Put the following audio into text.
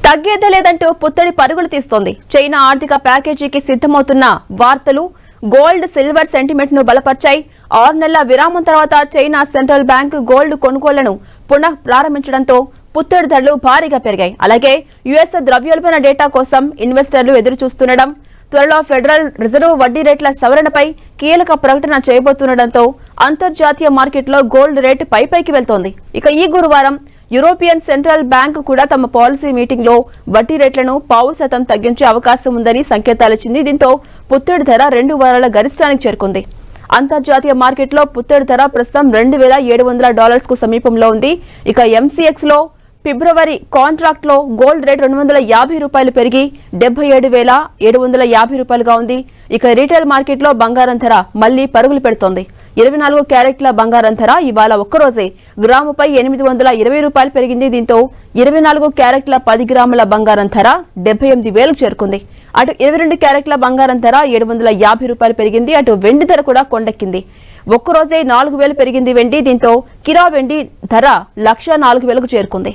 తగ్గేదే లేదంటూ పుత్తడి పరుగులు తీస్తోంది. చైనా ఆర్థిక ప్యాకేజీకి సిద్ధమవుతున్న వార్తలు గోల్డ్ సిల్వర్ సెంటిమెంట్ ను బలపర్చాయి. 6 నెలల విరామం తర్వాత చైనా సెంట్రల్ బ్యాంక్ గోల్డ్ కొనుగోళ్లను పునః ప్రారంభించడంతో పుత్తడి ధరలు భారీగా పెరిగాయి. అలాగే యుఎస్ ద్రవ్యోల్బణ డేటా కోసం ఇన్వెస్టర్లు ఎదురు చూస్తుండడం, త్వరలో ఫెడరల్ రిజర్వ్ వడ్డీ రేట్ల సవరణపై కీలక ప్రకటన చేయబోతుండటంతో అంతర్జాతీయ మార్కెట్లో గోల్డ్ రేటు పైకి వెళ్తోంది. ఇక ఈ గురువారం యూరోపియన్ సెంట్రల్ బ్యాంక్ కూడా తమ పాలసీ మీటింగ్ లో వడ్డీ రేట్లను 0.5% తగ్గించే అవకాశం ఉందని సంకేతాలిచ్చింది. దీంతో పుత్తడి ధర 2 వారాల గరిష్టానికి చేరుకుంది. అంతర్జాతీయ మార్కెట్లో పుత్తడి ధర ప్రస్తుతం $2,700 కు సమీపంలో ఉంది. ఇక ఎంసీఎక్స్ లో ఫిబ్రవరి కాంట్రాక్ట్ లో గోల్డ్ రేట్ $250 పెరిగి $77,750గా ఉంది. ఇక రీటైల్ మార్కెట్ లో బంగారం ధర మళ్లీ పరుగులు పెడుతోంది. 24 క్యారెట్ల బంగారం ధర ఇవాళ ఒక్కరోజే గ్రాముపై $820 పెరిగింది. దీంతో 24 క్యారెట్ల 10 గ్రాముల బంగారం ధర 78,000కు చేరుకుంది. అటు 22 క్యారెట్ల బంగారం ధర $750 పెరిగింది. అటు వెండి ధర కూడా కొండెక్కింది. ఒక్కరోజే 4,000 పెరిగింది వెండి. దీంతో కిలో వెండి ధర 1,04,000కు చేరుకుంది.